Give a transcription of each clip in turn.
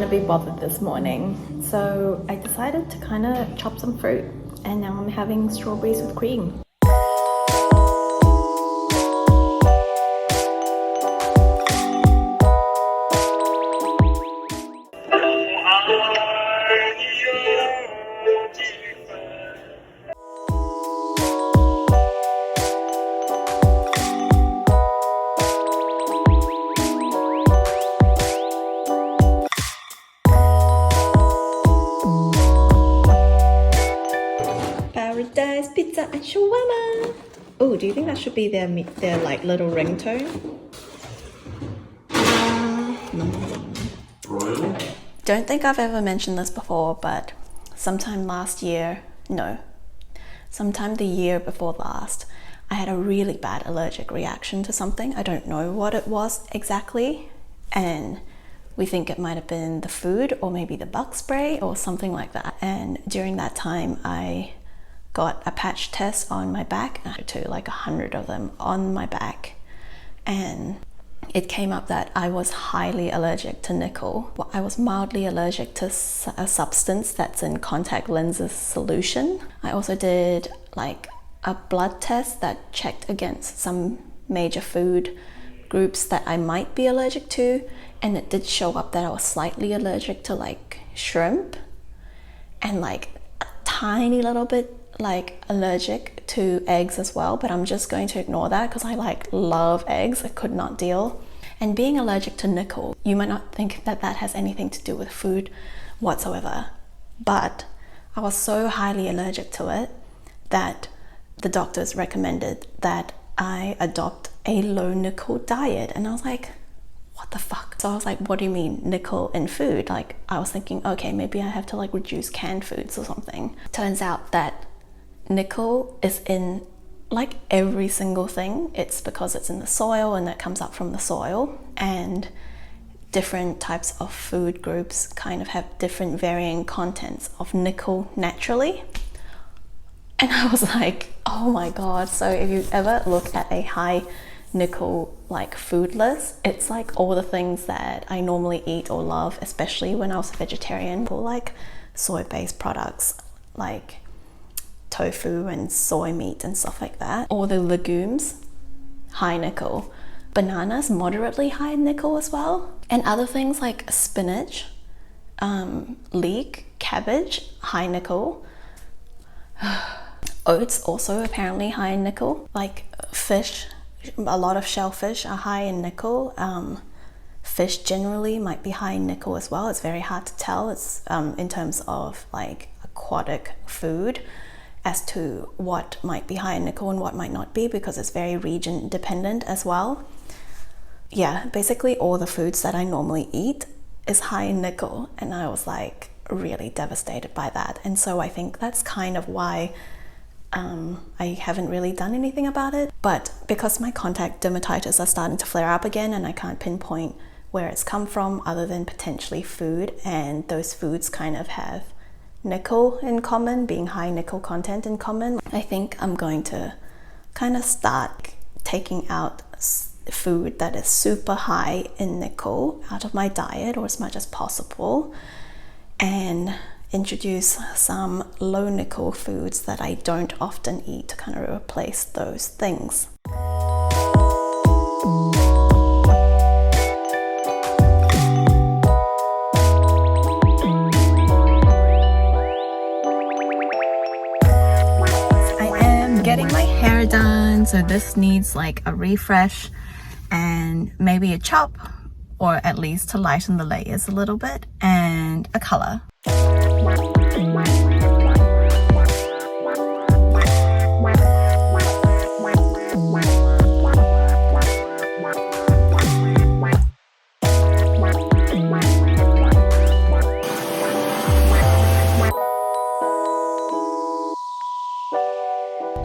to be bothered this morning, so I decided to kind of chop some fruit, and now I'm having strawberries with cream. Paradise pizza and shawarma. Oh, do you think that should be their like little ringtone? Royal? Don't think I've ever mentioned this before, but sometime the year before last, I had a really bad allergic reaction to something. I don't know what it was exactly, and we think it might have been the food or maybe the bug spray or something like that. And during that time, I got a patch test on my back, like 100 of them on my back, and it came up that I was highly allergic to nickel. I was mildly allergic to a substance that's in contact lenses solution. I also did like a blood test that checked against some major food groups that I might be allergic to, and it did show up that I was slightly allergic to like shrimp, and like a tiny little bit like allergic to eggs as well, but I'm just going to ignore that because I like love eggs. I could not deal. And being allergic to nickel, you might not think that that has anything to do with food whatsoever, but I was so highly allergic to it that the doctors recommended that I adopt a low nickel diet. And I was like, what the fuck? So I was like, what do you mean nickel in food? Like, I was thinking, okay, maybe I have to like reduce canned foods or something. Turns out that nickel is in like every single thing. It's because it's in the soil and that comes up from the soil, and different types of food groups kind of have different varying contents of nickel naturally. And I was like, oh my god. So if you ever look at a high nickel like food list, it's like all the things that I normally eat or love, especially when I was a vegetarian, or like soy-based products like tofu and soy meat and stuff like that. All the legumes, high nickel. Bananas, moderately high nickel as well. And other things like spinach, leek, cabbage, high nickel. Oats also apparently high in nickel. Like fish, a lot of shellfish are high in nickel. Fish generally might be high in nickel as well. It's very hard to tell. It's in terms of like aquatic food as to what might be high in nickel and what might not be, because it's very region dependent as well. Yeah, basically all the foods that I normally eat is high in nickel, and I was like really devastated by that. And so I think that's kind of why I haven't really done anything about it. But because my contact dermatitis are starting to flare up again, and I can't pinpoint where it's come from other than potentially food, and those foods kind of have nickel in common, being high nickel content in common, I think I'm going to kind of start taking out food that is super high in nickel out of my diet, or as much as possible, and introduce some low nickel foods that I don't often eat to kind of replace those things. Getting my hair done, so this needs like a refresh and maybe a chop, or at least to lighten the layers a little bit, and a color.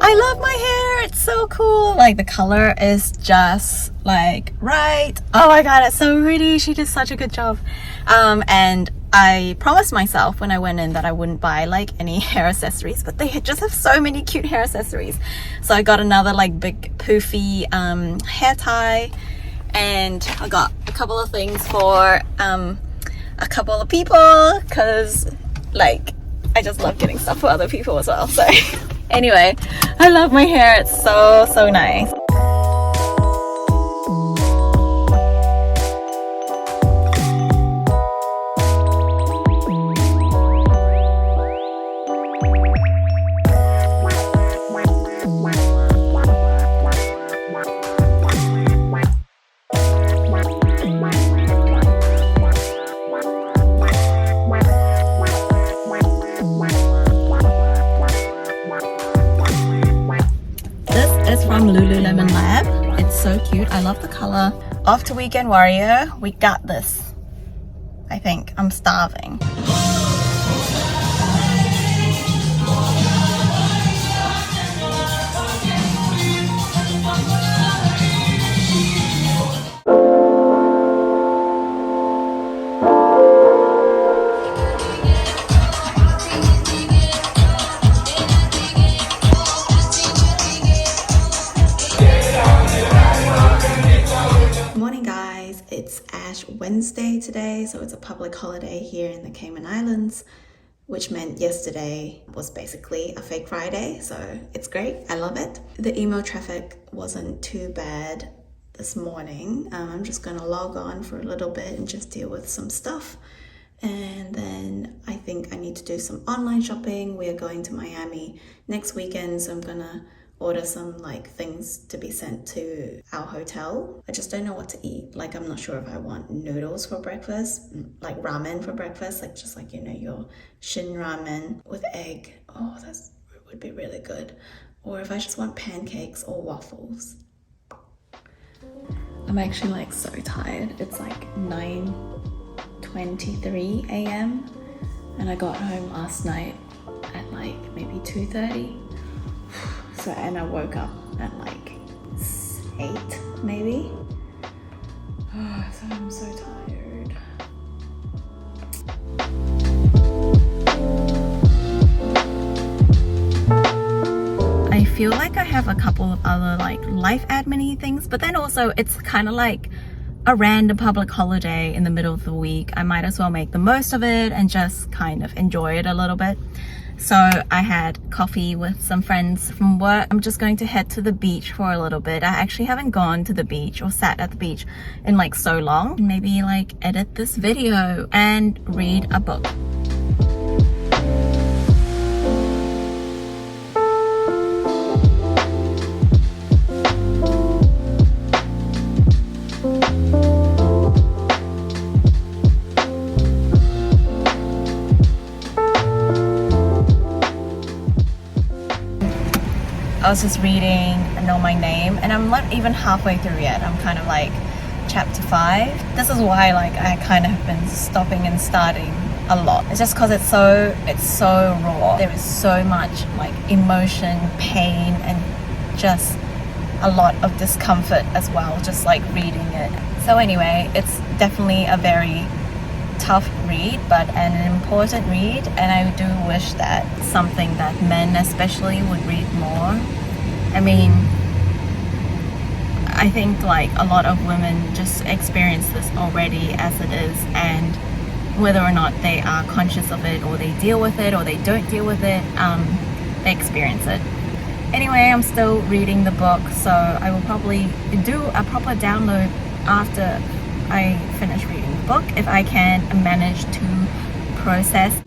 I love my hair, it's so cool. Like the color is just like right. Oh my god, it's so pretty. She did such a good job. And I promised myself when I went in that I wouldn't buy like any hair accessories, but they just have so many cute hair accessories. So I got another like big poofy hair tie, and I got a couple of things for a couple of people because like I just love getting stuff for other people as well. So anyway, I love my hair. It's so nice. Lululemon Lab. It's so cute. I love the color. After Weekend Warrior, we got this. I think. I'm starving. It's Ash Wednesday today, so it's a public holiday here in the Cayman Islands, which meant yesterday was basically a fake Friday, so it's great. I love it. The email traffic wasn't too bad this morning. I'm just gonna log on for a little bit and just deal with some stuff. And then I think I need to do some online shopping. We are going to Miami next weekend, so I'm gonna order some like things to be sent to our hotel. I just don't know what to eat. Like, I'm not sure if I want noodles for breakfast, like ramen for breakfast, like just like, you know, your shin ramen with egg. Oh, that would be really good. Or if I just want pancakes or waffles. I'm actually like so tired. It's like 9:23 a.m. and I got home last night at like maybe 2:30. So, and I woke up at like 8 maybe. Oh, so I'm so tired. I feel like I have a couple of other like life admin-y things, but then also it's kind of like a random public holiday in the middle of the week. I might as well make the most of it and just kind of enjoy it a little bit. So I had coffee with some friends from work. I'm just going to head to the beach for a little bit. I actually haven't gone to the beach or sat at the beach in like so long. Maybe like edit this video and read a book. I was just reading Know My Name, and I'm not even halfway through yet. I'm kind of like chapter 5. This is why like I kind of have been stopping and starting a lot. It's just because it's so raw. There is so much like emotion, pain, and just a lot of discomfort as well, just like reading it. So anyway, it's definitely a very tough read, but an important read, and I do wish that something that men especially would read more. I mean, I think like a lot of women just experience this already as it is, and whether or not they are conscious of it or they deal with it or they don't deal with it, they experience it. Anyway, I'm still reading the book, so I will probably do a proper download after I finish reading the book, if I can manage to process